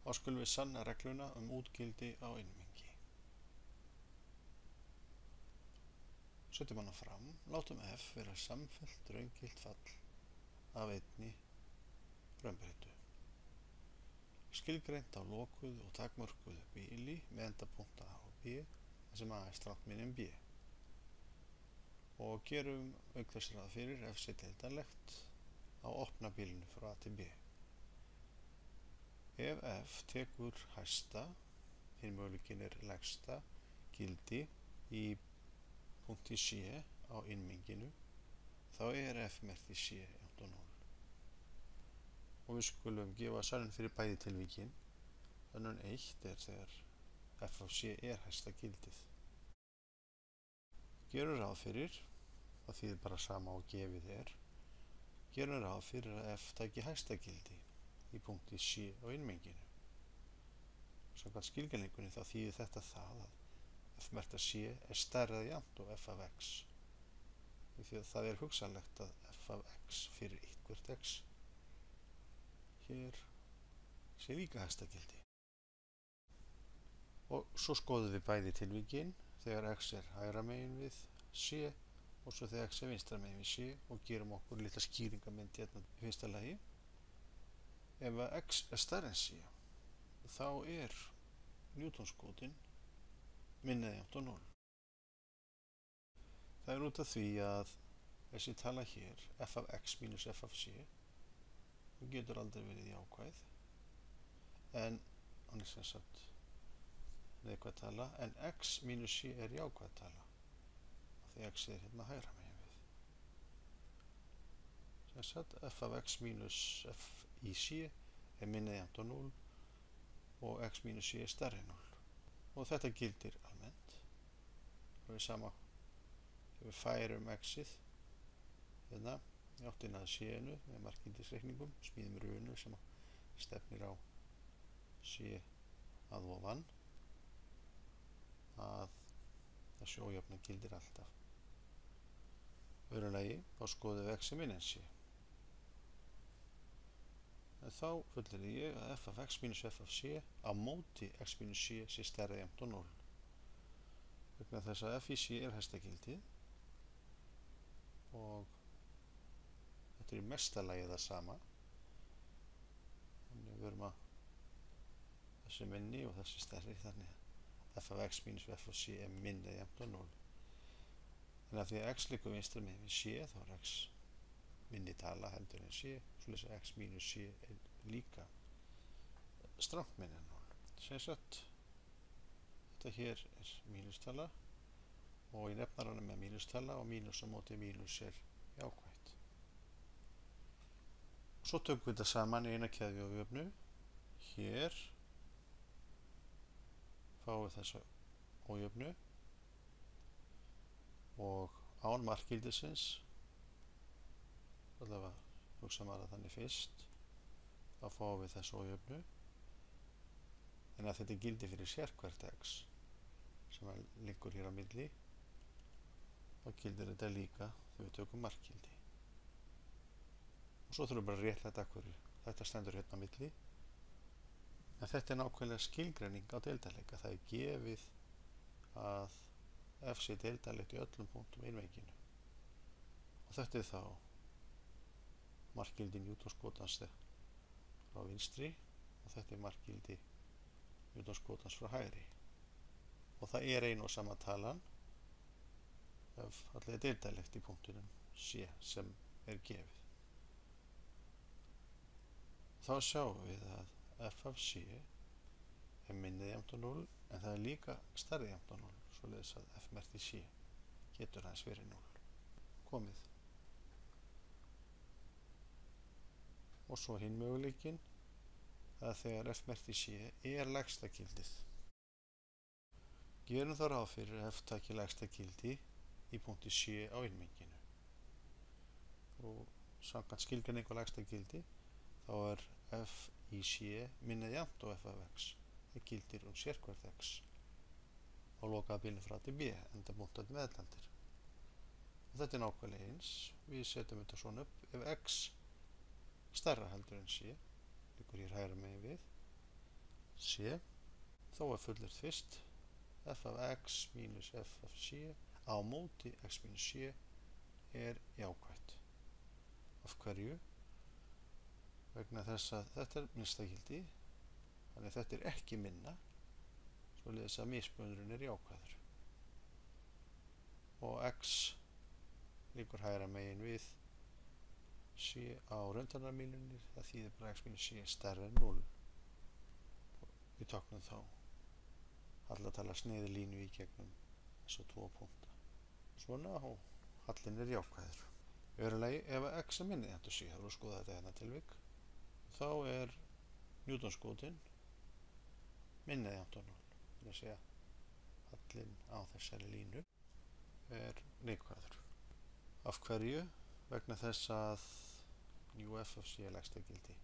Þá skulum við sanna regluna útgildi á einmengi. Setjum hana fram, látum f vera samfellt raungilt fall af einni raunbreytu. Skilgreint á lokuðu og takmörkuðu bili með endapunkta A og B, þar sem A er strangt b. Og gerum auk þess ráð fyrir f sé deildanlegt á opna bilinu frá A til B. Ef f tekur hæsta, hinn möguleikinn lægsta gildi í punkti C á einmenginu, þá f merkt í C jafnt 0. Og við skulum gefa sönnun fyrir bæði tilvikin. Sönnun 1 þegar f af C hæsta gildið. Gerum ráð fyrir, það þýðir bara sama og gefið gerum ráð fyrir að f taki hæsta gildi í punkti C á einmenginu. Samkvæmt skilgreiningunni þá þýðir þetta það að f merkt af C stærra eða jafnt og f af x. Því að það hugsanlegt að f af x fyrir eitthvert x hér sé líka hæsta gildi. Og svo skoðum við bæði tilvikin þegar x hægra megin við C og svo þegar x vinstra megin við C og gerum okkur litla skýringamynd hérna í fyrsta lagi. Ef að x stærri en C, þá Newtonskvótinn minna eða jafnt 0. Það út af því að þessi tala hér, f af x mínus f af C, getur aldrei verið jákvæð, en hann sem sagt neikvæð tala, en x mínus C jákvæð tala, því x hérna hægra megin við. Sem sagt f af x mínus f í C minna eða jafnt 0 og x mínus C stærri en 0. Og þetta gildir almennt. Það sama ef við færum x-ið hérna í áttina að C-inu með markgildisreikningum, smíðum runu sem stefnir á C að ofan, að þessi ójöfna gildir alltaf. Öðru lagi, þá skoðum við x minna en C. En þá fullyrði ég að f af x mínus f af C á móti x mínus C sé stærra eða jafnt 0. Vegna þess að f í C hæsta gildið og þetta í mesta lagi það sama. Þannig við verum að þessi minni og þessi stærri, þannig að f af x mínus f af C minna eða jafnt 0. En af því að x liggur vinstra megin við C, þá x minni tala heldur en C, svoleiðis að x mínus C líka strangt minni en 0. Sem sagt, þetta hér mínustala og í nefnaranum mínustala og mínus á móti mínus jákvætt. Og svo tökum við þetta saman í eina keðju og jöfnu. Hér fáum við þessa ójöfnu og án markgildisins, allavega hugsa maður að þannig fyrst, þá fáum við þessu ójöfnu, en að þetta gildi fyrir sérhvert x sem liggur hér á milli, þá gildir þetta líka þegar við tökum markgildi. Og svo þurfum við bara að réttlæta hverju þetta stendur hérna á milli, en þetta nákvæmlega skilgreining á deildarleika. Það gefið að f sé deildarlegt í öllum punktum einmenginu. Og þetta þá markgildi Newtonskvótans frá vinstri og þetta markgildi Newtonskvótans frá hægri. Og það ein og sama talan ef allir deildarlegt í punktunum C sem gefið. Þá sjáum við að f af C minni eða jafnt 0, en það líka stærri jafnt 0, svoleiðis að f merkt í C getur aðeins verið 0. Komið. Og svo hinn möguleikinn að þegar f merkt í C lægsta gildið. Gerum þá ráð fyrir að f taki lægsta gildi í punkti C á einmenginu. Og samkvæmt skilgreiningu lægsta gildi þá f í C minna eða jafnt og f af x. Það gildir sérhvert x á lokaða bilinu frá A til B, enda punktarnir meðaldir. Og þetta nákvæmlega eins. Við setjum þetta svona upp. Ef x stærra heldur en C, liggur hér hægra megin við, c. Þó er fullyrt fyrst f af x mínus f af c á móti x mínus c er jákvætt. Af hverju? Vegna þess að þetta er minnsta gildi, þannig að þetta er ekki minna, svoleiðis að mismunurinn er jákvæður. Og x liggur hægra megin við c á rauntalnarmílunni, það þýðir bara x mínus c er stærri en 0. Við táknum þá hallatala sneiði línu í gegnum þessu 2 punkta. Svona, og hallinn er jákvæður. Í öðru lagi, ef x er minni jafnt á c, þá erum við að skoða þetta hérna tilvik, þá er Newtonskotinn minni jafnt á 0. Það er að segja, hallinn á þessari línu er neikvæður. Af hverju? Vegna þess að f af c er lægsta gildi,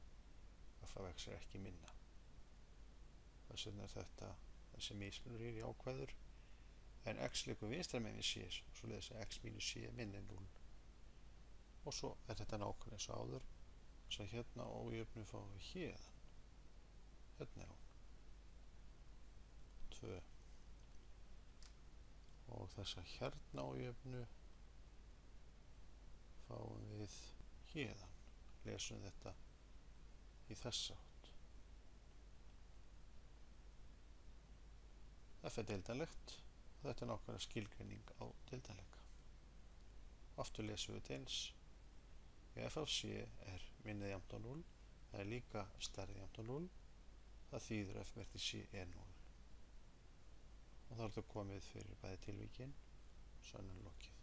f af x er ekki minna. Þess vegna er þetta, þessi mismunur er jákvæður, en x liggur vinstra megin við c, svoleiðis að x mínus c er minni en 0. Og svo er þetta nákvæmlega eins og áður, þess að hérna ójöfnu fáum við héðan. Hérna er hún. 2. Og þessa hérna ójöfnu fáum við héðan. Lesum þetta í þessa átt. F er deildanlegt og þetta er nákvæmlega skilgreining á deildanleika. Aftur lesum við þetta eins. F af c er minni jafnt á 0, það er líka stærri jafnt á 0, það þýðir f merkti c er 0. Og þá er þetta komið fyrir bæði tilvíkin, sönnun lokið.